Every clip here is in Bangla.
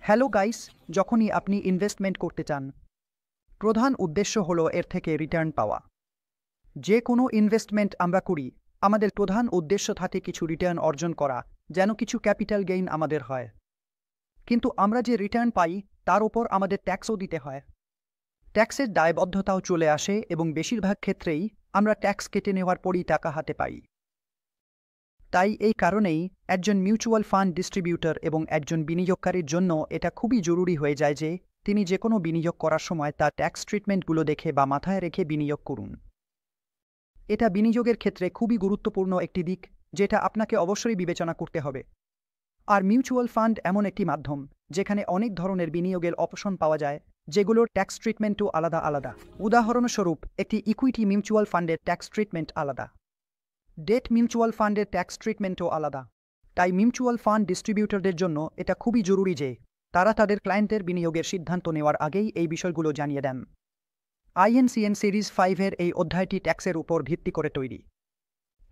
হ্যালো গাইস, যখনই আপনি ইনভেস্টমেন্ট করতে চান, প্রধান উদ্দেশ্য হলো এর থেকে রিটার্ন পাওয়া। যে কোনো ইনভেস্টমেন্ট আমরা করি, আমাদের প্রধান উদ্দেশ্য থাকে কিছু রিটার্ন অর্জন করা, যেন কিছু ক্যাপিটাল গেইন আমাদের হয়। কিন্তু আমরা যে রিটার্ন পাই তার ওপর আমাদের ট্যাক্সও দিতে হয়। ট্যাক্সের দায়বদ্ধতাও চলে আসে এবং বেশিরভাগ ক্ষেত্রেই আমরা ট্যাক্স কেটে নেওয়ার পরই টাকা হাতে পাই। তাই এই কারণেই একজন মিউচুয়াল ফান্ড ডিস্ট্রিবিউটর এবং একজন বিনিয়োগকারীর জন্য এটা খুবই জরুরি হয়ে যায় যে তিনি যে কোনো বিনিয়োগ করার সময় তার ট্যাক্স ট্রিটমেন্টগুলো দেখে বা মাথায় রেখে বিনিয়োগ করুন। এটা বিনিয়োগের ক্ষেত্রে খুবই গুরুত্বপূর্ণ একটি দিক, যেটা আপনাকে অবশ্যই বিবেচনা করতে হবে। আর মিউচুয়াল ফান্ড এমন একটি মাধ্যম যেখানে অনেক ধরনের বিনিয়োগের অপশন পাওয়া যায়, যেগুলোর ট্যাক্স ট্রিটমেন্টও আলাদা আলাদা। উদাহরণস্বরূপ, একটি ইকুইটি মিউচুয়াল ফান্ডের ট্যাক্স ট্রিটমেন্ট আলাদা, ডেট মিউচুয়াল ফান্ডের ট্যাক্স ট্রিটমেন্টও আলাদা। তাই মিউচুয়াল ফান্ড ডিস্ট্রিবিউটরদের জন্য এটা খুবই জরুরি যে তারা তাদের ক্লায়েন্টের বিনিয়োগের সিদ্ধান্ত নেওয়ার আগেই এই বিষয়গুলো জানিয়ে দেন। INCN সিরিজ 5-এর এই অধ্যায়টি ট্যাক্সের উপর ভিত্তি করে তৈরি।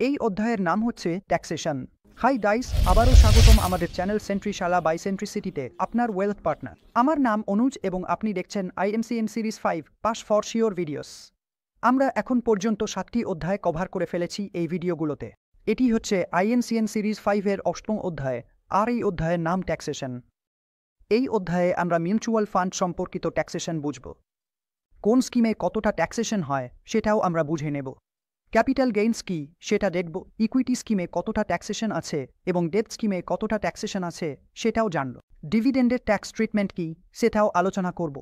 এই অধ্যায়ের নাম হচ্ছে ট্যাক্সেশন। হাই গাইস, আবারও স্বাগতম আমাদের চ্যানেল সেন্ট্রিশালা বাই সেন্ট্রিসিটিতে আপনার ওয়েলথ পার্টনার। আমার নাম অনুজ এবং আপনি দেখছেন INCN series 5 pass for sure videos. আমরা এখন পর্যন্ত 7টি অধ্যায় কভার করে ফেলেছি এই ভিডিওগুলোতে। এটি হচ্ছে INCN সিরিজ 5-এর 8ম অধ্যায়, আর এই অধ্যায়ের নাম ট্যাক্সেশন। এই অধ্যায়ে আমরা মিউচুয়াল ফান্ড সম্পর্কিত ট্যাক্সেশন বুঝব। কোন স্কিমে কতটা ট্যাক্সেশন হয় সেটাও আমরা বুঝে নেব। ক্যাপিটাল গেইনস কি সেটা দেখব, ইকুইটি স্কিমে কতটা ট্যাক্সেশন আছে এবং ডেট স্কিমে কতটা ট্যাক্সেশন আছে সেটাও জানব। ডিভিডেন্ডের ট্যাক্স ট্রিটমেন্ট কি সেটাও আলোচনা করব।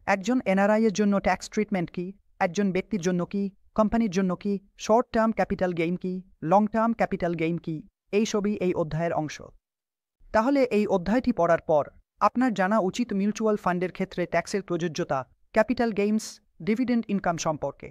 একজন NRI এর জন্য ট্যাক্স ট্রিটমেন্ট কি, একজন ব্যক্তির জন্য কি, কোম্পানির জন্য কি, শর্ট টার্ম ক্যাপিটাল গেইন কি, লং টার্ম ক্যাপিটাল গেইন কি, এইসবই এই অধ্যায়ের অংশ। তাহলে এই অধ্যায়টি পড়ার পর আপনার জানা উচিত মিউচুয়াল ফান্ডের ক্ষেত্রে ট্যাক্সের প্রযোজ্যতা, ক্যাপিটাল গেইনস, ডিভিডেন্ড ইনকাম সম্পর্কে।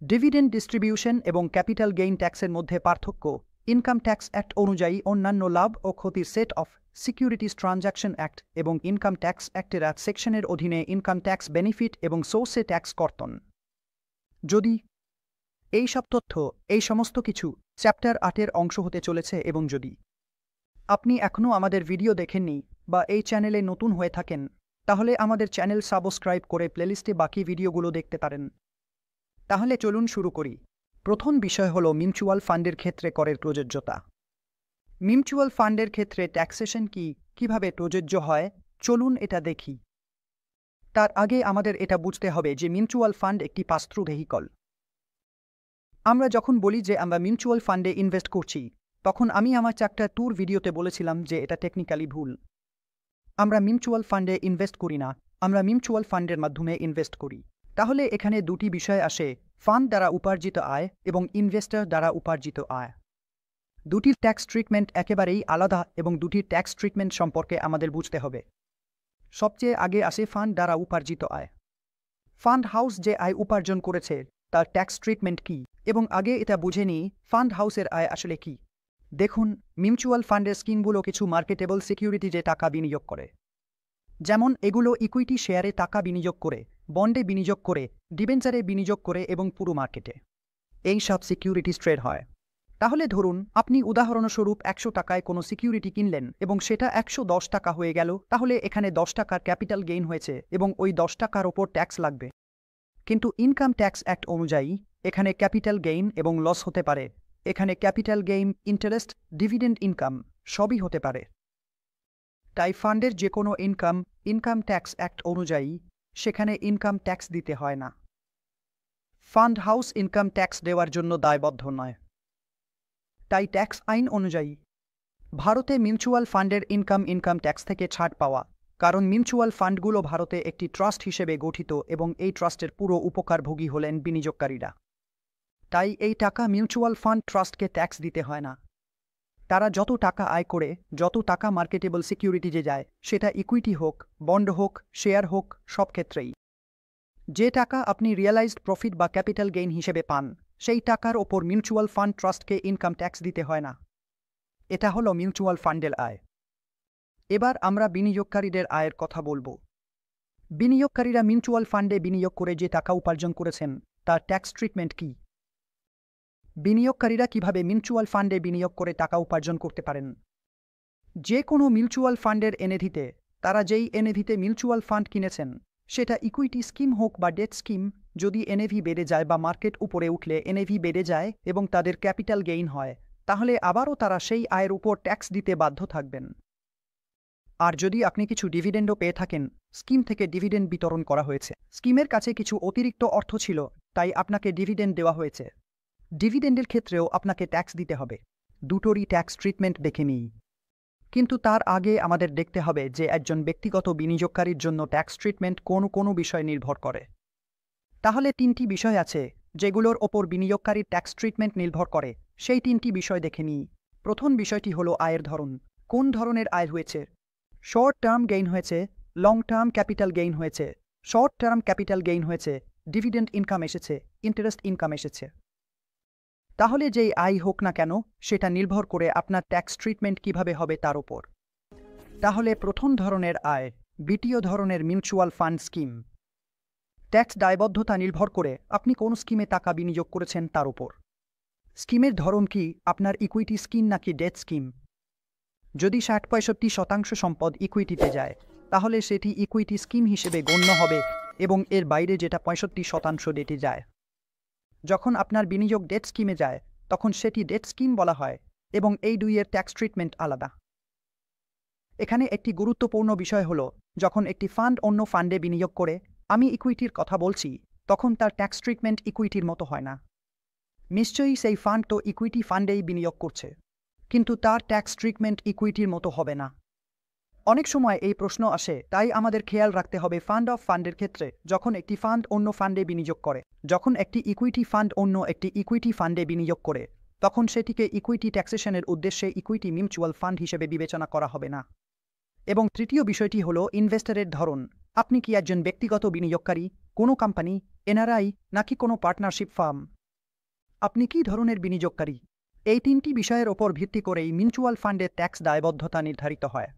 ডিভিডেন্ড ডিস্ট্রিবিউশন এবং ক্যাপিটাল গেইন ট্যাক্সের মধ্যে পার্থক্য ইনকাম ট্যাক্স অ্যাক্ট অনুযায়ী অন্যান্য লাভ ও ক্ষতির set of securities transaction act এবং ইনকাম ট্যাক্স অ্যাক্টের এক সেকশনের অধীনে ইনকাম ট্যাক্স বেনিফিট এবং সোর্সে ট্যাক্স কর্তন। যদি এই সব তথ্য, এই সমস্ত কিছু চ্যাপ্টার 8-এর অংশ হতে চলেছে এবং যদি আপনি এখনও আমাদের ভিডিও দেখেননি বা এই চ্যানেলে নতুন হয়ে থাকেন, তাহলে আমাদের চ্যানেল সাবস্ক্রাইব করে প্লেলিস্টে বাকি ভিডিওগুলো দেখতে পারেন। তাহলে চলুন শুরু করি। প্রথম বিষয় হলো মিউচুয়াল ফান্ডের ক্ষেত্রে করের প্রযোজ্যতা। মিউচুয়াল ফান্ডের ক্ষেত্রে ট্যাক্সেশন কি, কিভাবে প্রযোজ্য হয়, চলুন এটা দেখি। তার আগে আমাদের এটা বুঝতে হবে যে মিউচুয়াল ফান্ড একটি পাস থ্রু ভেহিকল। আমরা যখন বলি যে আমরা মিউচুয়াল ফান্ডে ইনভেস্ট করছি, তখন আমি আমার চ্যাপ্টার 2-র ভিডিওতে বলেছিলাম যে এটা টেকনিক্যালি ভুল। আমরা মিউচুয়াল ফান্ডে ইনভেস্ট করি না, আমরা মিউচুয়াল ফান্ডের মাধ্যমে ইনভেস্ট করি। তাহলে এখানে দুটি বিষয় আসে, ফান্ড দ্বারা উপার্জিত আয় এবং ইনভেস্টর দ্বারা উপার্জিত আয়। দুটির ট্যাক্স ট্রিটমেন্ট একেবারেই আলাদা এবং দুটির ট্যাক্স ট্রিটমেন্ট সম্পর্কে আমাদের বুঝতে হবে। সবচেয়ে আগে আসে ফান্ড দ্বারা উপার্জিত আয়। ফান্ড হাউস যে আয় উপার্জন করেছে তার ট্যাক্স ট্রিটমেন্ট কি, এবং আগে এটা বুঝে নিই ফান্ড হাউসের আয় আসলে কি। দেখুন, মিউচুয়াল ফান্ডের স্কিমগুলো কিছু মার্কেটেবল সিকিউরিটিজে টাকা বিনিয়োগ করে। যেমন এগুলো ইকুইটি শেয়ারে টাকা বিনিয়োগ করে, বন্ডে বিনিয়োগ করে, ডিবেঞ্চারে বিনিয়োগ করে এবং পুরো মার্কেটে এই সব সিকিউরিটিজ ট্রেড হয়। তাহলে ধরুন আপনি উদাহরণস্বরূপ 100 টাকায় কোনো সিকিউরিটি কিনলেন এবং সেটা 110 টাকা হয়ে গেল, তাহলে এখানে 10 টাকার ক্যাপিটাল গেইন হয়েছে এবং ওই 10 টাকার ওপর ট্যাক্স লাগবে। কিন্তু ইনকাম ট্যাক্স অ্যাক্ট অনুযায়ী এখানে ক্যাপিটাল গেইন এবং লস হতে পারে। এখানে capital gain, interest, dividend income সবই হতে পারে। তাই ফান্ডের যে কোনো ইনকাম ট্যাক্স অ্যাক্ট অনুযায়ী সেখানে ইনকাম ট্যাক্স দিতে হয় না। ফান্ড হাউস ইনকাম ট্যাক্স দেওয়ার জন্য দায়বদ্ধ নয়। তাই ট্যাক্স আইন অনুযায়ী ভারতে মিউচুয়াল ফান্ডের ইনকাম ট্যাক্স থেকে ছাড় পাওয়া, কারণ মিউচুয়াল ফান্ডগুলো ভারতে একটি ট্রাস্ট হিসেবে গঠিত এবং এই ট্রাস্টের পুরো উপকারভোগী হলেন বিনিয়োগকারীরা। তাই এই টাকা মিউচুয়াল ফান্ড ট্রাস্টকে ট্যাক্স দিতে হয় না। তারা যত টাকা আয় করে, যত টাকা মার্কেটেবল সিকিউরিটিজে যায়, সেটা ইকুইটি হোক, বন্ড হোক, শেয়ার হোক, সব ক্ষেত্রেই যে টাকা আপনি রিয়েলাইজড প্রফিট বা ক্যাপিটাল গেইন হিসেবে পান, সেই টাকার ওপর মিউচুয়াল ফান্ড ট্রাস্টকে ইনকাম ট্যাক্স দিতে হয় না। এটা হলো মিউচুয়াল ফান্ডের আয়। এবার আমরা বিনিয়োগকারীদের আয়ের কথা বলবো। বিনিয়োগকারীরা মিউচুয়াল ফান্ডে বিনিয়োগ করে যে টাকা উপার্জন করেছেন তার ট্যাক্স ট্রিটমেন্ট কি? বিনিয়োগকারীরা কিভাবে মিউচুয়াল ফান্ডে বিনিয়োগ করে টাকা উপার্জন করতে পারেন? যে কোনো মিউচুয়াল ফান্ডের এনএভিতে তারা যেই এনএভিতে মিউচুয়াল ফান্ড কিনেছেন সেটা ইকুইটি স্কিম হোক বা ডেট স্কিম, যদি এনএভি বেড়ে যায় বা মার্কেট উপরে উঠলে এনএভি বেড়ে যায় এবং তাদের ক্যাপিটাল গেইন হয়, তাহলে আবারও তারা সেই আয়ের উপর ট্যাক্স দিতে বাধ্য থাকবেন। আর যদি আপনি কিছু ডিভিডেন্ডও পেয়ে থাকেন, স্কিম থেকে ডিভিডেন্ড বিতরণ করা হয়েছে, স্কিমের কাছে কিছু অতিরিক্ত অর্থ ছিল তাই আপনাকে ডিভিডেন্ড দেওয়া হয়েছে, ডিভিডেন্ডের ক্ষেত্রেও আপনাকে ট্যাক্স দিতে হবে। দুটোরই ট্যাক্স ট্রিটমেন্ট দেখে নিই। কিন্তু তার আগে আমাদের দেখতে হবে যে একজন ব্যক্তিগত বিনিয়োগকারীর জন্য ট্যাক্স ট্রিটমেন্ট কোনো বিষয় নির্ভর করে। তাহলে তিনটি বিষয় আছে যেগুলোর ওপর বিনিয়োগকারীর ট্যাক্স ট্রিটমেন্ট নির্ভর করে, সেই তিনটি বিষয় দেখে নিই। প্রথম বিষয়টি হলো আয়ের ধরন। কোন ধরনের আয় হয়েছে? শর্ট টার্ম গেইন হয়েছে, লং টার্ম ক্যাপিটাল গেইন হয়েছে। শর্ট টার্ম ক্যাপিটাল গেইন হয়েছে, ডিভিডেন্ড ইনকাম এসেছে, ইন্টারেস্ট ইনকাম এসেছে। তাহলে যেই আয় হোক না কেন সেটা নির্ভর করে আপনার ট্যাক্স ট্রিটমেন্ট কিভাবে হবে তার উপর। তাহলে প্রথম ধরনের আয়, দ্বিতীয় ধরনের মিউচুয়াল ফান্ড স্কিম। ট্যাক্স দায়বদ্ধতা নির্ভর করে আপনি কোন স্কিমে টাকা বিনিয়োগ করেছেন তার উপর। স্কিমের ধরন কি, আপনার ইকুইটি স্কিম নাকি ডেট স্কিম? যদি ৬০-৬৫% সম্পদ ইকুইটিতে যায় তাহলে সেটি ইকুইটি স্কিম হিসেবে গণ্য হবে এবং এর বাইরে যেটা ৬৫% ডেটে যায়। যখন আপনার বিনিয়োগ ডেট স্কিমে যায় তখন সেটি ডেট স্কিম বলা হয় এবং এই দুইয়ের ট্যাক্স ট্রিটমেন্ট আলাদা। এখানে একটি গুরুত্বপূর্ণ বিষয় হলো, যখন একটি ফান্ড অন্য ফান্ডে বিনিয়োগ করে, আমি ইকুইটির কথা বলছি, তখন তার ট্যাক্স ট্রিটমেন্ট ইকুইটির মতো হয় না। নিশ্চয়ই সেই ফান্ড তো ইকুইটি ফান্ডেই বিনিয়োগ করছে, কিন্তু তার ট্যাক্স ট্রিটমেন্ট ইকুইটির মতো হবে না। অনেক সময় এই প্রশ্ন আসে, তাই আমাদের খেয়াল রাখতে হবে ফান্ড অফ ফান্ডের ক্ষেত্রে যখন একটি ফান্ড অন্য ফান্ডে বিনিয়োগ করে, যখন একটি ইকুইটি ফান্ড অন্য একটি ইকুইটি ফান্ডে বিনিয়োগ করে, তখন সেটিকে ইকুইটি ট্যাক্সেশনের উদ্দেশ্যে ইকুইটি মিউচুয়াল ফান্ড হিসেবে বিবেচনা করা হবে না। এবং তৃতীয় বিষয়টি হলো ইনভেস্টরের ধরন। আপনি কি একজন ব্যক্তিগত বিনিয়োগকারী, কোনো কোম্পানি, এনআরআই নাকি কোনো পার্টনারশিপ ফার্ম? আপনি কি ধরনের বিনিয়োগকারী? এই তিনটি বিষয়ের ওপর ভিত্তি করেই মিউচুয়াল ফান্ডের ট্যাক্স দায়বদ্ধতা নির্ধারিত হয়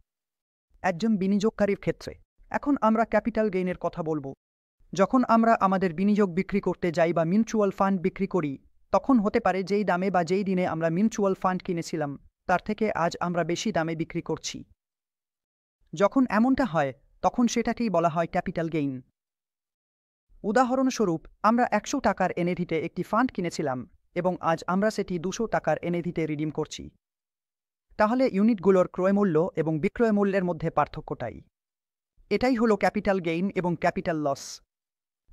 একজন বিনিয়োগকারীর ক্ষেত্রে। এখন আমরা ক্যাপিটাল গেইনের কথা বলবো। যখন আমরা আমাদের বিনিয়োগ বিক্রি করতে যাই বা মিউচুয়াল ফান্ড বিক্রি করি, তখন হতে পারে যেই দামে বা যেই দিনে আমরা মিউচুয়াল ফান্ড কিনেছিলাম তার থেকে আজ আমরা বেশি দামে বিক্রি করছি। যখন এমনটা হয় তখন সেটাকেই বলা হয় ক্যাপিটাল গেইন। উদাহরণস্বরূপ, আমরা ১০০ টাকার এনএভিতে একটি ফান্ড কিনেছিলাম এবং আজ আমরা সেটি ২০০ টাকার এনএভিতে রিডিম করছি। তাহলে ইউনিটগুলোর ক্রয়মূল্য এবং বিক্রয় মূল্যের মধ্যে পার্থক্যটাই। এটাই হলো ক্যাপিটাল গেইন এবং ক্যাপিটাল লস।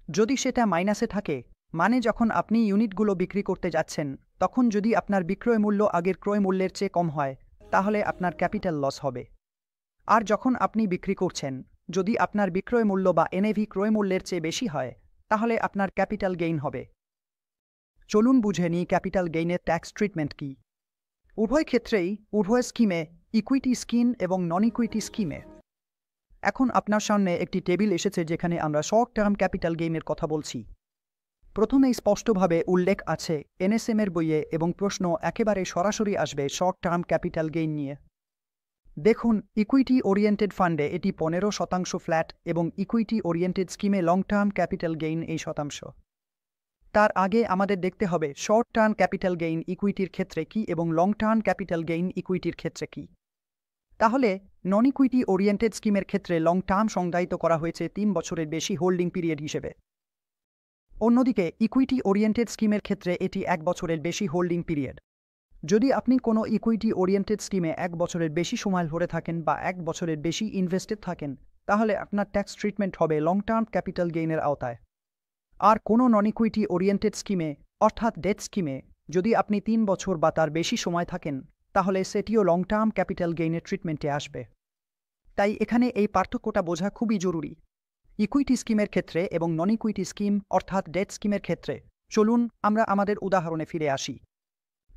যদি সেটা মাইনাসে থাকে, মানে যখন আপনি ইউনিটগুলো বিক্রি করতে যাচ্ছেন তখন যদি আপনার বিক্রয় মূল্য আগের ক্রয় মূল্যের চেয়ে কম হয়, তাহলে আপনার ক্যাপিটাল লস হবে। আর যখন আপনি বিক্রি করছেন, যদি আপনার বিক্রয় মূল্য বা এনএভি ক্রয় মূল্যের চেয়ে বেশি হয়, তাহলে আপনার ক্যাপিটাল গেইন হবে। চলুন বুঝে নিই ক্যাপিটাল গেইনের ট্যাক্স ট্রিটমেন্ট কি। উভয় ক্ষেত্রেই, উভয় স্কিমে, ইকুইটি স্কিম এবং নন ইকুইটি স্কিমে। এখন আপনার সামনে একটি টেবিল এসেছে যেখানে আমরা শর্ট টার্ম ক্যাপিটাল গেইনের কথা বলছি। প্রথমেই স্পষ্টভাবে উল্লেখ আছে এনএসএম এর বইয়ে এবং প্রশ্ন একেবারে সরাসরি আসবে শর্ট টার্ম ক্যাপিটাল গেইন নিয়ে। দেখুন, ইকুইটি ওরিয়েন্টেড ফান্ডে এটি 15% ফ্ল্যাট এবং ইকুইটি ওরিয়েন্টেড স্কিমে লং টার্ম ক্যাপিটাল গেইন এই শতাংশ। তার আগে আমাদের দেখতে হবে শর্ট টার্ম ক্যাপিটাল গেইন ইকুইটির ক্ষেত্রে কি এবং লং টার্ম ক্যাপিটাল গেইন ইকুইটির ক্ষেত্রে কি। তাহলে নন ইকুইটি ওরিয়েন্টেড স্কিমের ক্ষেত্রে লং টার্ম সংজ্ঞায়িত করা হয়েছে ৩ বছরের বেশি হোল্ডিং পিরিয়ড হিসেবে। অন্যদিকে ইকুইটি ওরিয়েন্টেড স্কিমের ক্ষেত্রে এটি ১ বছরের বেশি হোল্ডিং পিরিয়ড। যদি আপনি কোনো ইকুইটি ওরিয়েন্টেড স্কিমে ১ বছরের বেশি সময় ধরে থাকেন বা ১ বছরের বেশি ইনভেস্টেড থাকেন, তাহলে আপনার ট্যাক্স ট্রিটমেন্ট হবে লং টার্ম ক্যাপিটাল গেইনের আওতায়। আর কোনো নন ইকুইটি ওরিয়েন্টেড স্কিমে, অর্থাৎ ডেট স্কিমে, যদি আপনি ৩ বছর বা তার বেশি সময় থাকেন, তাহলে সেটিও লং টার্ম ক্যাপিটাল গেইনের ট্রিটমেন্টে আসবে। তাই এখানে এই পার্থক্যটা বোঝা খুবই জরুরি। ইকুইটি স্কিমের ক্ষেত্রে এবং নন ইকুইটি স্কিম অর্থাৎ ডেট স্কিমের ক্ষেত্রে। চলুন আমরা আমাদের উদাহরণে ফিরে আসি।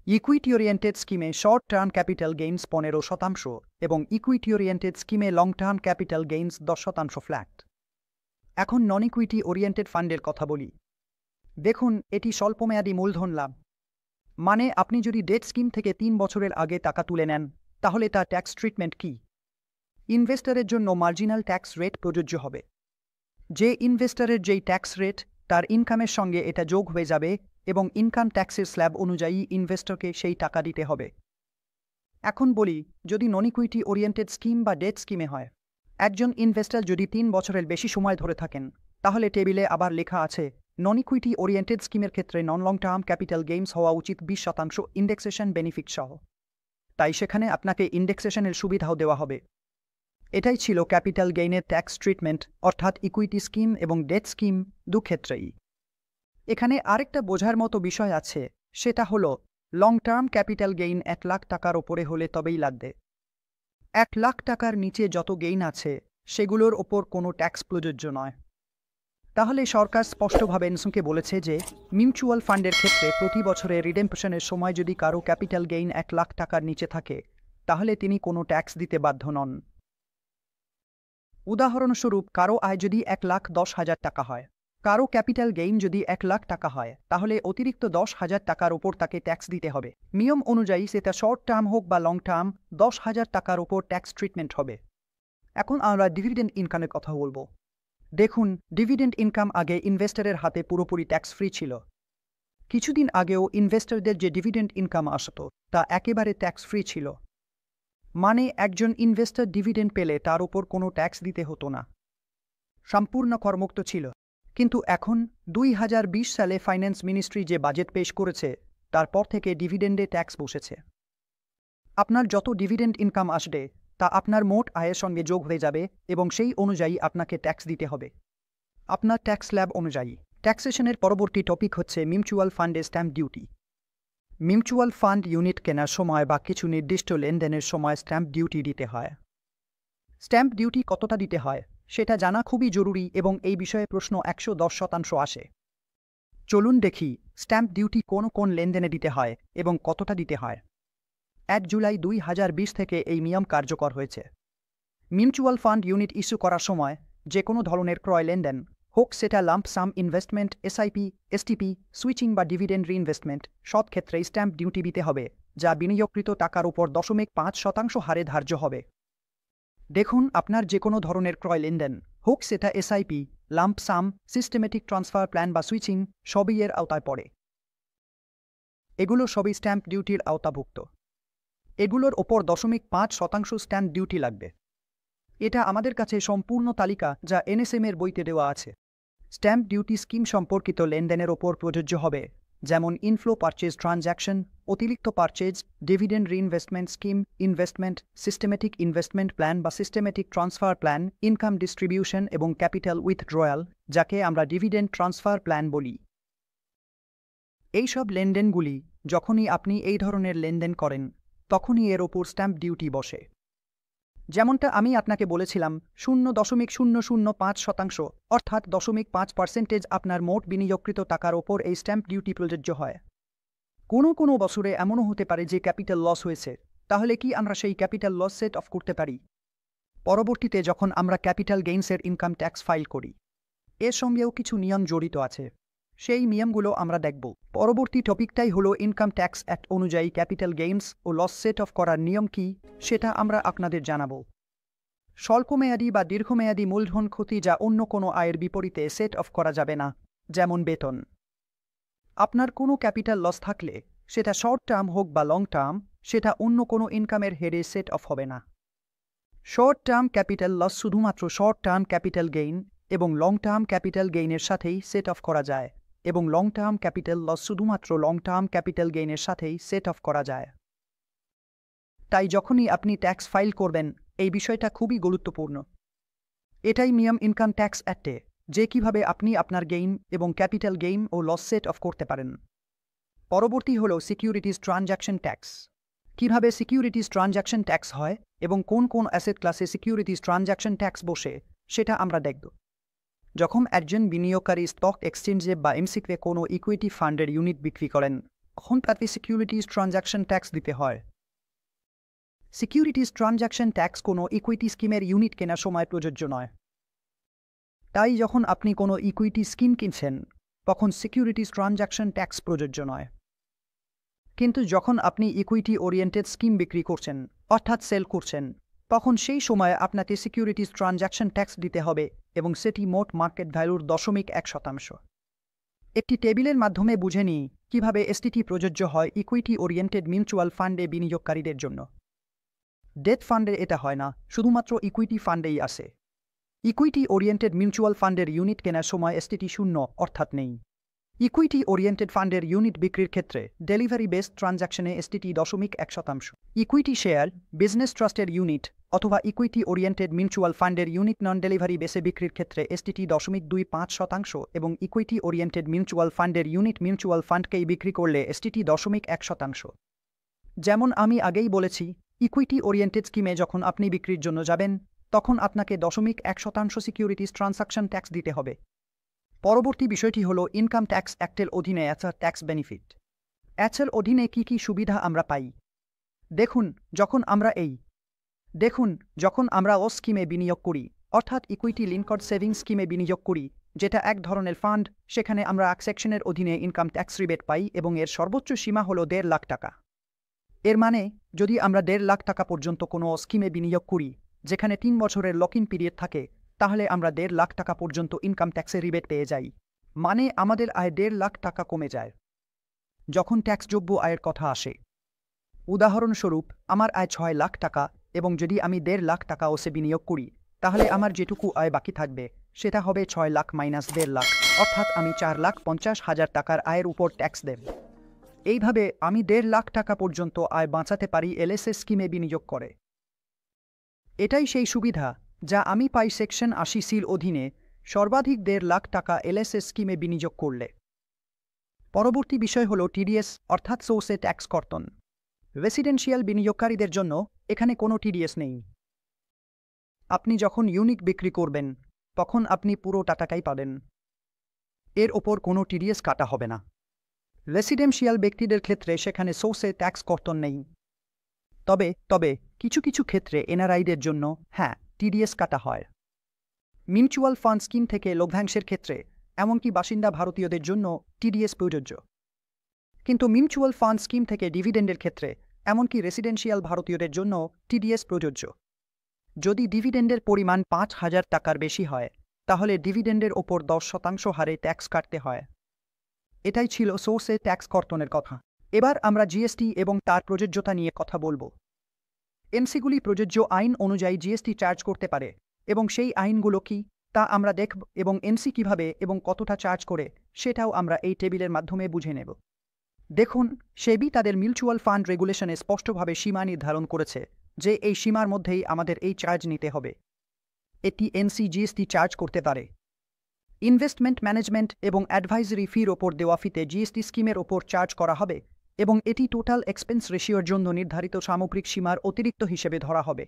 ইকুইটি ওরিয়েন্টেড স্কিমে শর্ট টার্ম ক্যাপিটাল গেইনস 15% এবং ইকুইটি ওরিয়েন্টেড স্কিমে long term capital gains 10% flat. এখন নন ইকুইটি ওরিয়েন্টেড ফান্ডের কথা বলি। দেখুন, এটি স্বল্পমেয়াদী মূলধন লাভ। মানে আপনি যদি ডেট স্কিম থেকে ৩ বছরের আগে টাকা তুলে নেন, তাহলে তার ট্যাক্স ট্রিটমেন্ট কি? ইনভেস্টরের জন্য মার্জিনাল ট্যাক্স রেট প্রযোজ্য হবে। যে ইনভেস্টরের যেই ট্যাক্স রেট, তার ইনকামের সঙ্গে এটা যোগ হয়ে যাবে এবং ইনকাম ট্যাক্সের স্ল্যাব অনুযায়ী ইনভেস্টরকে সেই টাকা দিতে হবে। এখন বলি, যদি নন ইকুইটি ওরিয়েন্টেড স্কিম বা ডেট স্কিমে হয়, একজন ইনভেস্টর যদি 3 বছরের বেশি সময় ধরে থাকেন, তাহলে টেবিলে আবার লেখা আছে নন ইকুইটি ওরিয়েন্টেড স্কিমের ক্ষেত্রে নন লং টার্ম ক্যাপিটাল গেইনস হওয়া উচিত 20% ইন্ডেক্সেশন বেনিফিট সহ। তাই সেখানে আপনাকে ইন্ডেক্সেশনের সুবিধাও দেওয়া হবে। এটাই ছিল ক্যাপিটাল গেইনের ট্যাক্স ট্রিটমেন্ট, অর্থাৎ ইকুইটি স্কিম এবং ডেট স্কিম দুক্ষেত্রেই। এখানে আরেকটা বোঝার মতো বিষয় আছে, সেটা হলো long term capital gain 1 lakh টাকার ওপরে হলে তবেই লাগবে। 1 লাখ টাকার নিচে যত গেইন আছে সেগুলোর ওপর কোনো ট্যাক্স প্রযোজ্য নয়। তাহলে সরকার স্পষ্টভাবে এনসুকে বলেছে যে মিউচুয়াল ফান্ডের ক্ষেত্রে প্রতি বছরে রিডেম্পশনের সময় যদি কারো ক্যাপিটাল গেইন 1 লাখ টাকার নিচে থাকে, তাহলে তিনি কোনো ট্যাক্স দিতে বাধ্য নন। উদাহরণস্বরূপ, কারো আয় যদি 1,10,000 টাকা হয়, কারো ক্যাপিটাল গেইন যদি 1 লাখ টাকা হয়, তাহলে অতিরিক্ত 10,000 টাকার ওপর তাকে ট্যাক্স দিতে হবে। নিয়ম অনুযায়ী সেটা শর্ট টার্ম হোক বা লং টার্ম, 10,000 টাকার ওপর ট্যাক্স ট্রিটমেন্ট হবে। এখন আমরা ডিভিডেন্ড ইনকামের কথা বলবো। দেখুন, ডিভিডেন্ড ইনকাম আগে ইনভেস্টরের হাতে পুরোপুরি ট্যাক্স ফ্রি ছিল। কিছুদিন আগেও ইনভেস্টরদের যে ডিভিডেন্ড ইনকাম আসতো তা একেবারে ট্যাক্স ফ্রি ছিল। মানে একজন ইনভেস্টর ডিভিডেন্ড পেলে তার উপর কোনো ট্যাক্স দিতে হতো না, সম্পূর্ণ করমুক্ত ছিল। কিন্তু এখন 2020 সালে ফাইন্যান্স মিনিস্ট্রি যে বাজেট পেশ করেছে, তারপর থেকে ডিভিডেন্ডে ট্যাক্স বসেছে। আপনার যত ডিভিডেন্ড ইনকাম আসবে তা আপনার মোট আয়ের সঙ্গে যোগ হয়ে যাবে এবং সেই অনুযায়ী আপনাকে ট্যাক্স দিতে হবে আপনার ট্যাক্স স্ল্যাব অনুযায়ী। ট্যাক্সেশনের পরবর্তী টপিক হচ্ছে মিউচুয়াল ফান্ডে stamp duty. Mutual fund unit কেনার সময় বা কিছু নির্দিষ্ট লেনদেনের সময় স্ট্যাম্প ডিউটি দিতে হয়। স্ট্যাম্প ডিউটি কতটা দিতে হয় সেটা জানা খুবই জরুরি এবং এই বিষয়ে প্রশ্ন 110% আসে। চলুন দেখি স্ট্যাম্প ডিউটি কোন কোন লেনদেনে দিতে হয় এবং কতটা দিতে হয়। 1 জুলাই 2020 থেকে এই নিয়ম কার্যকর হয়েছে। মিউচুয়াল ফান্ড ইউনিট ইস্যু করার সময় যে কোনো ধরনের ক্রয় লেনদেন হোক, সেটা লাম্প সাম ইনভেস্টমেন্ট, এসআইপি, এসটিপি, সুইচিং বা ডিভিডেন্ড রিইনভেস্টমেন্ট, সব ক্ষেত্রেই স্ট্যাম্প ডিউটি দিতে হবে, যা বিনিয়োগকৃত টাকার উপর 0.5% হারে ধার্য হবে। দেখুন, আপনার যে কোনো ধরনের ক্রয় লেনদেন হোক, সেটা এসআইপি, লাম্প সাম, সিস্টেমেটিক ট্রান্সফার প্ল্যান বা সুইচিং, সবই এর আওতায় পড়ে। এগুলো সবই স্ট্যাম্প ডিউটির আওতাভুক্ত। এগুলোর ওপর 0.5% স্ট্যাম্প ডিউটি লাগবে। এটা আমাদের কাছে সম্পূর্ণ তালিকা, যা এনএসএম এর বইতে দেওয়া আছে। স্ট্যাম্প ডিউটি স্কিম সম্পর্কিত লেনদেনের ওপর প্রযোজ্য হবে, যেমন ইনফ্লো পারচেজ ট্রানজ্যাকশন, অতিরিক্ত purchase, dividend reinvestment scheme, investment, systematic investment plan বা systematic transfer plan, income distribution এবং ক্যাপিটাল উইথড্রয়াল, যাকে আমরা ডিভিডেন্ড ট্রান্সফার প্ল্যান বলি। এইসব লেনদেনগুলি যখনই আপনি এই ধরনের লেনদেন করেন, তখনই এর ওপর স্ট্যাম্প ডিউটি বসে। যেমনটা আমি আপনাকে বলেছিলাম, 0.005% অর্থাৎ 0.5% আপনার মোট বিনিয়োগকৃত টাকার ওপর এই স্ট্যাম্প ডিউটি প্রযোজ্য হয়। কোনো বছরে এমনও হতে পারে যে ক্যাপিটাল লস হয়েছে, তাহলে কি আমরা সেই ক্যাপিটাল লস সেট অফ করতে পারি পরবর্তীতে যখন আমরা ক্যাপিটাল গেইনসের ইনকাম ট্যাক্স ফাইল করি? এর সঙ্গেও কিছু নিয়ম জড়িত আছে, সেই নিয়মগুলো আমরা দেখব। পরবর্তী টপিকটাই হলো ইনকাম ট্যাক্স অ্যাক্ট অনুযায়ী ক্যাপিটাল গেইনস ও লস সেট অফ করার নিয়ম কি, সেটা আমরা আপনাদের জানাবো। স্বল্পমেয়াদী বা দীর্ঘমেয়াদী মূলধন ক্ষতি যা অন্য কোনো আয়ের বিপরীতে সেট অফ করা যাবে না, যেমন বেতন। আপনার কোনো ক্যাপিটাল লস থাকলে, সেটা শর্ট টার্ম হোক বা লং টার্ম, সেটা অন্য কোনো ইনকামের হেরে সেট অফ হবে না। শর্ট টার্ম ক্যাপিটাল লস শুধুমাত্র শর্ট টার্ম ক্যাপিটাল গেইন এবং লং টার্ম ক্যাপিটাল গেইনের সাথেই সেট অফ করা যায়, এবং লং টার্ম ক্যাপিটাল লস শুধুমাত্র লং টার্ম ক্যাপিটাল গেইনের সাথেই সেট অফ করা যায়। তাই যখনই আপনি ট্যাক্স ফাইল করবেন, এই বিষয়টা খুবই গুরুত্বপূর্ণ। এটাই নিয়ম ইনকাম ট্যাক্স অ্যাক্টে, যে কিভাবে আপনি আপনার গেইন এবং ক্যাপিটাল গেইন ও লস সেট অফ করতে পারেন। পরবর্তী হলো সিকিউরিটিজ ট্রানজ্যাকশন ট্যাক্স। কিভাবে সিকিউরিটিজ ট্রানজ্যাকশন ট্যাক্স হয় এবং কোন কোন অ্যাসেট ক্লাসে সিকিউরিটিজ ট্রানজ্যাকশন ট্যাক্স বসে, সেটা আমরা দেখব। যখন একজন বিনিয়োগকারী স্টক এক্সচেঞ্জে বা এমসিকে কোনো ইকুইটি ফান্ডের ইউনিট বিক্রি করেন, তখন তাকে সিকিউরিটিজ ট্রানজ্যাকশন ট্যাক্স দিতে হয়। সিকিউরিটিজ ট্রানজ্যাকশন ট্যাক্স কোনো ইকুইটি স্কিমের ইউনিট কেনার সময় প্রযোজ্য নয়। তাই যখন আপনি কোনো ইকুইটি স্কিম কিনছেন, তখন সিকিউরিটিজ ট্রানজ্যাকশন ট্যাক্স প্রযোজ্য নয়। কিন্তু যখন আপনি ইকুইটি ওরিয়েন্টেড স্কিম বিক্রি করছেন, অর্থাৎ সেল করছেন, তখন সেই সময় আপনাকে সিকিউরিটিজ ট্রানজ্যাকশন ট্যাক্স দিতে হবে এবং সেটি মোট মার্কেট ভ্যালুর 0.1%। একটি টেবিলের মাধ্যমে বুঝে নিই কিভাবে এসটিটি প্রযোজ্য হয় ইকুইটি ওরিয়েন্টেড মিউচুয়াল ফান্ডে বিনিয়োগকারীদের জন্য। ডেট ফান্ডে এটা হয় না, শুধুমাত্র ইকুইটি ফান্ডেই আসে। ইকুইটি ওরিয়েন্টেড মিউচুয়াল ফান্ডের ইউনিট কেনার সময় এসটিটি 0 অর্থাৎ নেই। ইকুইটি ওরিয়েন্টেড ফান্ডের ইউনিট বিক্রির ক্ষেত্রে ডেলিভারি বেসড ট্রানজ্যাকশনে এসটিটি 0.1%। ইকুইটি শেয়ার, বিজনেস ট্রাস্টের ইউনিট অথবা ইকুইটি ওরিয়েন্টেড মিউচুয়াল ফান্ডের ইউনিট নন ডেলিভারি বেসে বিক্রির ক্ষেত্রে এসটিটি 0.25%, এবং ইকুইটি ওরিয়েন্টেড মিউচুয়াল ফান্ডের ইউনিট মিউচুয়াল ফান্ডকেই বিক্রি করলে এসটিটি 0.1%। যেমন আমি আগেই বলেছি, ইকুইটি ওরিয়েন্টেড স্কিমে যখন আপনি বিক্রির জন্য যাবেন তখন আপনাকে 0.1% সিকিউরিটিজ ট্রানসাকশন ট্যাক্স দিতে হবে। পরবর্তী বিষয়টি হল ইনকাম ট্যাক্স অ্যাক্টের অধীনে ট্যাক্স বেনিফিট। অ্যাচের অধীনে কি কি সুবিধা আমরা পাই? দেখুন, যখন আমরা ও স্কিমে বিনিয়োগ করি, অর্থাৎ ইকুইটি লিঙ্কড সেভিংস স্কিমে বিনিয়োগ করি, যেটা এক ধরনের ফান্ড, সেখানে আমরা এক সেকশনের অধীনে ইনকাম ট্যাক্স রিবেট পাই এবং এর সর্বোচ্চ সীমা হল 1.5 লাখ টাকা। এর মানে যদি আমরা 1.5 লাখ টাকা পর্যন্ত কোনো স্কিমে বিনিয়োগ করি যেখানে 3 বছরের লক ইন পিরিয়ড থাকে, তাহলে আমরা 1.5 লাখ টাকা পর্যন্ত ইনকাম ট্যাক্সের রিবেট পেয়ে যাই। মানে আমাদের আয় 1.5 লাখ টাকা কমে যায়। যখন ট্যাক্সযোগ্য আয়ের কথা আসে, উদাহরণস্বরূপ আমার আয় 6 লাখ টাকা এবং যদি আমি 1.5 লাখ টাকা ওসে বিনিয়োগ করি, তাহলে আমার যেটুকু আয় বাকি থাকবে সেটা হবে 6 লাখ মাইনাস 1.5 লাখ, অর্থাৎ আমি 4,50,000 টাকার আয়ের উপর ট্যাক্স দেব। এইভাবে আমি 1.5 লাখ টাকা পর্যন্ত আয় বাঁচাতে পারি এলএসএস স্কিমে বিনিয়োগ করে। এটাই সেই সুবিধা যা আমি পাই সেকশন 80(c)র অধীনে সর্বাধিক 1.5 লাখ টাকা এলএসএস স্কিমে বিনিয়োগ করলে। পরবর্তী বিষয় হল টিডিএস অর্থাৎ সোর্সে ট্যাক্স কর্তন। রেসিডেন্সিয়াল বিনিয়োগকারীদের জন্য এখানে কোনো টিডিএস নেই। আপনি যখন ইউনিট বিক্রি করবেন তখন আপনি পুরো টাকাই পাবেন, এর ওপর কোনো টিডিএস কাটা হবে না। রেসিডেন্সিয়াল ব্যক্তিদের ক্ষেত্রে সেখানে সোর্সে ট্যাক্স কর্তন নেই। তবে কিছু কিছু ক্ষেত্রে এনআরআইদের জন্য হ্যাঁ টিডিএস কাটা হয়। মিউচুয়াল ফান্ড স্কিম থেকে লভ্যাংশের ক্ষেত্রে, এমনকি বাসিন্দা ভারতীয়দের জন্য টিডিএস প্রযোজ্য। কিন্তু মিউচুয়াল ফান্ড স্কিম থেকে ডিভিডেন্ডের ক্ষেত্রে, এমনকি রেসিডেন্সিয়াল ভারতীয়দের জন্য টিডিএস প্রযোজ্য। যদি ডিভিডেন্ডের পরিমাণ 5,000 টাকার বেশি হয়, তাহলে ডিভিডেন্ডের ওপর 10% হারে ট্যাক্স কাটতে হয়। এটাই ছিল সোর্সে ট্যাক্স কর্তনের কথা। এবার আমরা জিএসটি এবং তার প্রযোজ্যতা নিয়ে কথা বলবো। এমসিগুলি প্রযোজ্য আইন অনুযায়ী জিএসটি চার্জ করতে পারে এবং সেই আইনগুলো কি তা আমরা দেখব, এবং এমসি কিভাবে এবং কতটা চার্জ করে সেটাও আমরা এই টেবিলের মাধ্যমে বুঝে নেব। দেখুন, সেবি তাদের মিউচুয়াল ফান্ড রেগুলেশনে স্পষ্টভাবে সীমা নির্ধারণ করেছে যে এই সীমার মধ্যেই আমাদের এই চার্জ নিতে হবে। এটি এমসি জিএসটি চার্জ করতে পারে। ইনভেস্টমেন্ট ম্যানেজমেন্ট এবং অ্যাডভাইজারি ফির ওপর দেওয়া ফিতে জিএসটি স্কিমের ওপর চার্জ করা হবে এবং এটি টোটাল এক্সপেন্স রেশিওর জন্য নির্ধারিত সামগ্রিক সীমার অতিরিক্ত হিসেবে ধরা হবে।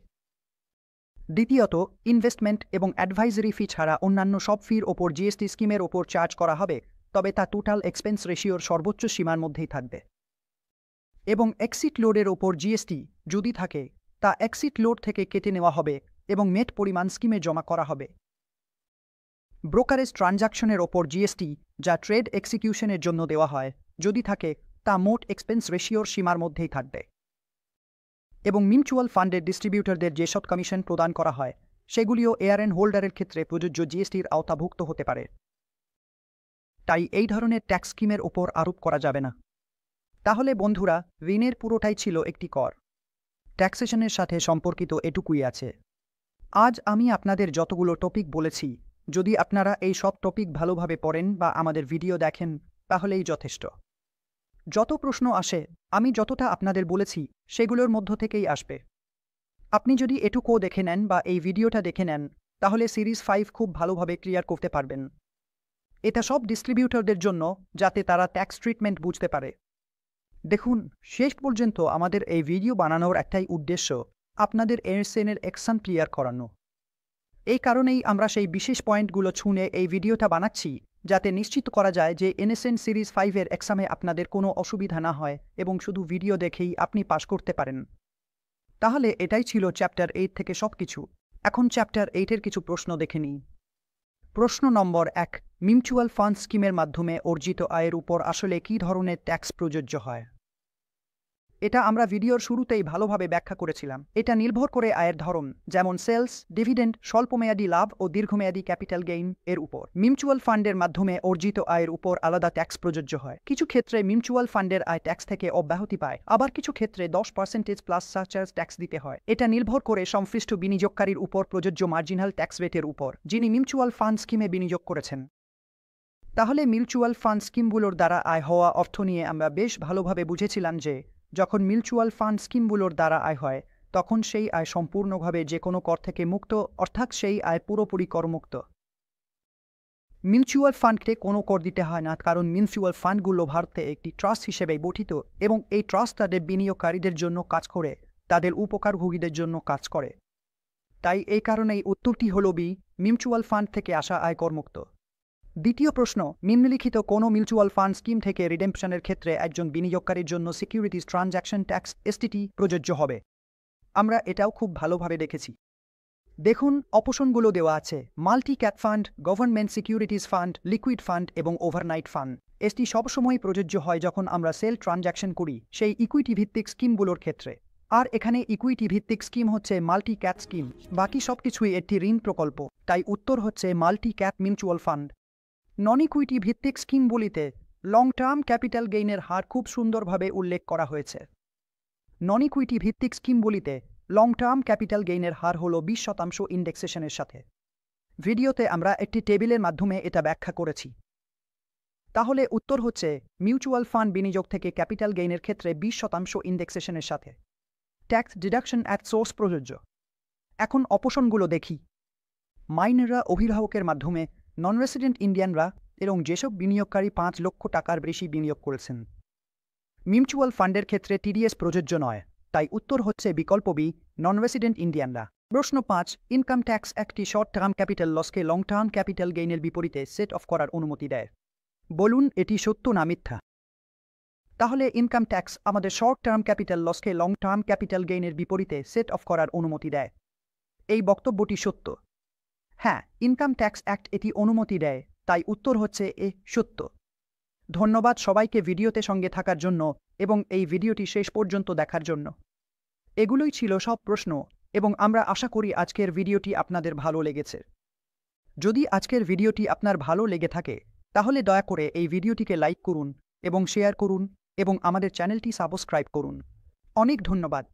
দ্বিতীয়ত, ইনভেস্টমেন্ট এবং অ্যাডভাইজারি ফি ছাড়া অন্যান্য সব ফির ওপর জিএসটি স্কিমের ওপর চার্জ করা হবে, তবে তা টোটাল এক্সপেন্স রেশিওর সর্বোচ্চ সীমার মধ্যেই থাকবে। এবং এক্সিট লোডের ওপর জিএসটি যদি থাকে, তা এক্সিট লোড থেকে কেটে নেওয়া হবে এবং নেট পরিমাণ স্কিমে জমা করা হবে। ব্রোকারেজ ট্রানজাকশনের ওপর জিএসটি, যা ট্রেড এক্সিকিউশনের জন্য দেওয়া হয়, যদি থাকে, তা মোট এক্সপেন্স রেশিওর সীমার মধ্যেই থাকবে। এবং মিউচুয়াল ফান্ডের ডিস্ট্রিবিউটরদের যেসব কমিশন প্রদান করা হয়, সেগুলিও এআরএন হোল্ডারের ক্ষেত্রে প্রযোজ্য জিএসটির আওতাভুক্ত হতে পারে। তাই এই ধরনের ট্যাক্স স্কিমের ওপর আরোপ করা যাবে না। তাহলে বন্ধুরা, ঋণের পুরোটাই ছিল একটি কর। ট্যাক্সেশনের সাথে সম্পর্কিত এটুকুই আছে। আজ আমি আপনাদের যতগুলো টপিক বলেছি, যদি আপনারা এই সব টপিক ভালোভাবে পড়েন বা আমাদের ভিডিও দেখেন, তাহলেই যথেষ্ট। যত প্রশ্ন আসে, আমি যতটা আপনাদের বলেছি সেগুলোর মধ্য থেকেই আসবে। আপনি যদি এটুকুও দেখে নেন বা এই ভিডিওটা দেখে নেন, তাহলে সিরিজ 5 খুব ভালোভাবে ক্লিয়ার করতে পারবেন। এটা সব ডিস্ট্রিবিউটরদের জন্য, যাতে তারা ট্যাক্স ট্রিটমেন্ট বুঝতে পারে। দেখুন, শেষ পর্যন্ত আমাদের এই ভিডিও বানানোর একটাই উদ্দেশ্য, আপনাদের এনএসএনের এক্সাম ক্লিয়ার করানো। এই কারণেই আমরা সেই বিশেষ পয়েন্টগুলো ছুঁয়ে এই ভিডিওটা বানাচ্ছি, যাতে নিশ্চিত করা যায় যে এনএসএন সিরিজ 5-এর এক্সামে আপনাদের কোনো অসুবিধা না হয় এবং শুধু ভিডিও দেখেই আপনি পাশ করতে পারেন। তাহলে এটাই ছিল চ্যাপ্টার 8 থেকে সব কিছু। এখন চ্যাপ্টার 8-এর কিছু প্রশ্ন দেখে নিই। প্রশ্ন নম্বর 1, মিউচুয়াল ফান্ড স্কিমের মাধ্যমে অর্জিত আয়ের উপর আসলে কী ধরনের ট্যাক্স প্রযোজ্য হয়? এটা আমরা ভিডিওর শুরুতেই ভালোভাবে ব্যাখ্যা করেছিলাম। এটা নির্ভর করে আয়ের ধরন, যেমন সেলস, ডিভিডেন্ড, স্বল্পমেয়াদী লাভ ও দীর্ঘমেয়াদী ক্যাপিটাল গেইন এর উপর। মিউচুয়াল ফান্ডের মাধ্যমে অর্জিত আয়ের উপর আলাদা ট্যাক্স প্রযোজ্য হয়। কিছু ক্ষেত্রে মিউচুয়াল ফান্ডের আয় ট্যাক্স থেকে অব্যাহতি পায়, আবার কিছু ক্ষেত্রে 10% প্লাস সারচার্জ ট্যাক্স দিতে হয়। এটা নির্ভর করে সংশ্লিষ্ট বিনিয়োগকারীর উপর প্রযোজ্য মার্জিনাল ট্যাক্স রেটের উপর, যিনি মিউচুয়াল ফান্ড স্কিমে বিনিয়োগ করেছেন। তাহলে মিউচুয়াল ফান্ড স্কিমগুলোর দ্বারা আয় হওয়া অর্থ নিয়ে আমরা বেশ ভালোভাবে বুঝেছিলাম যে যখন মিউচুয়াল ফান্ড স্কিমগুলোর দ্বারা আয় হয় তখন সেই আয় সম্পূর্ণভাবে যে কোনো কর থেকে মুক্ত, অর্থাৎ সেই আয় পুরোপুরি করমুক্ত। মিউচুয়াল ফান্ডকে কোনো কর দিতে হয় না, কারণ মিউচুয়াল ফান্ডগুলো ভারতে একটি ট্রাস্ট হিসেবে গঠিত এবং এই ট্রাস্ট তাদের বিনিয়োগকারীদের জন্য কাজ করে, তাদের উপকারভোগীদের জন্য কাজ করে। তাই এই কারণেই উত্তরটি হল বি, মিউচুয়াল ফান্ড থেকে আসা আয় করমুক্ত। দ্বিতীয় প্রশ্ন, নিম্নলিখিত কোনো মিউচুয়াল ফান্ড স্কিম থেকে রিডেম্পশনের ক্ষেত্রে একজন বিনিয়োগকারীর জন্য সিকিউরিটিজ ট্রানজ্যাকশন ট্যাক্স এসটিটি প্রযোজ্য হবে? আমরা এটাও খুব ভালোভাবে দেখেছি। দেখুন, অপশনগুলো দেওয়া আছে: multi cap fund, government securities fund, liquid fund এবং ওভারনাইট ফান্ড। এসটি সবসময় প্রযোজ্য হয় যখন আমরা সেল ট্রানজ্যাকশন করি, সেই ইকুইটি ভিত্তিক স্কিমগুলোর ক্ষেত্রে। আর এখানে ইকুইটি ভিত্তিক স্কিম হচ্ছে মাল্টি ক্যাপ স্কিম, বাকি সবকিছুই একটি ঋণ প্রকল্প। তাই উত্তর হচ্ছে মাল্টি ক্যাপ মিউচুয়াল ফান্ড। নন ইকুইটি ভিত্তিক স্কিমগুলিতে লং টার্ম ক্যাপিটাল গেইনের হার খুব সুন্দরভাবে উল্লেখ করা হয়েছে। নন ইকুইটি ভিত্তিক স্কিমগুলিতে লং টার্ম ক্যাপিটাল গেইনের হার হল 20% ইন্ডেক্সেশনের সাথে। ভিডিওতে আমরা একটি টেবিলের মাধ্যমে এটা ব্যাখ্যা করেছি। তাহলে উত্তর হচ্ছে মিউচুয়াল ফান্ড বিনিয়োগ থেকে ক্যাপিটাল গেইনের ক্ষেত্রে 20% ইন্ডেক্সেশনের সাথে ট্যাক্স ডিডাকশন অ্যাট সোর্স প্রযোজ্য। এখন অপশনগুলো দেখি। মাইনররা অভিভাবকের মাধ্যমে, নন রেসিডেন্ট ইন্ডিয়ানরা এবং যেসব বিনিয়োগকারী 5 লক্ষ টাকার বেশি বিনিয়োগ করেছেন। মিউচুয়াল ফান্ডের ক্ষেত্রে টিডিএস প্রযোজ্য নয়, তাই উত্তর হচ্ছে বিকল্প বি, নন রেসিডেন্ট ইন্ডিয়ানরা। প্রশ্ন 5, ইনকাম ট্যাক্স একটি শর্ট টার্ম ক্যাপিটাল লসকে লং টার্ম ক্যাপিটাল গেইনের বিপরীতে সেট অফ করার অনুমতি দেয়। বলুন এটি সত্য না মিথ্যা? তাহলে ইনকাম ট্যাক্স আমাদের শর্ট টার্ম ক্যাপিটাল লসকে লং টার্ম ক্যাপিটাল গেইনের বিপরীতে সেট অফ করার অনুমতি দেয়। এই বক্তব্যটি সত্য। হ্যাঁ, ইনকাম ট্যাক্স অ্যাক্ট এটি অনুমতি দেয়, তাই উত্তর হচ্ছে এ, সত্য। ধন্যবাদ সবাইকে ভিডিওতে সঙ্গে থাকার জন্য এবং এই ভিডিওটি শেষ পর্যন্ত দেখার জন্য। এগুলোই ছিল সব প্রশ্ন এবং আমরা আশা করি আজকের ভিডিওটি আপনাদের ভালো লেগেছে। যদি আজকের ভিডিওটি আপনার ভালো লেগে থাকে তাহলে দয়া করে এই ভিডিওটিকে লাইক করুন এবং শেয়ার করুন এবং আমাদের চ্যানেলটি সাবস্ক্রাইব করুন। অনেক ধন্যবাদ।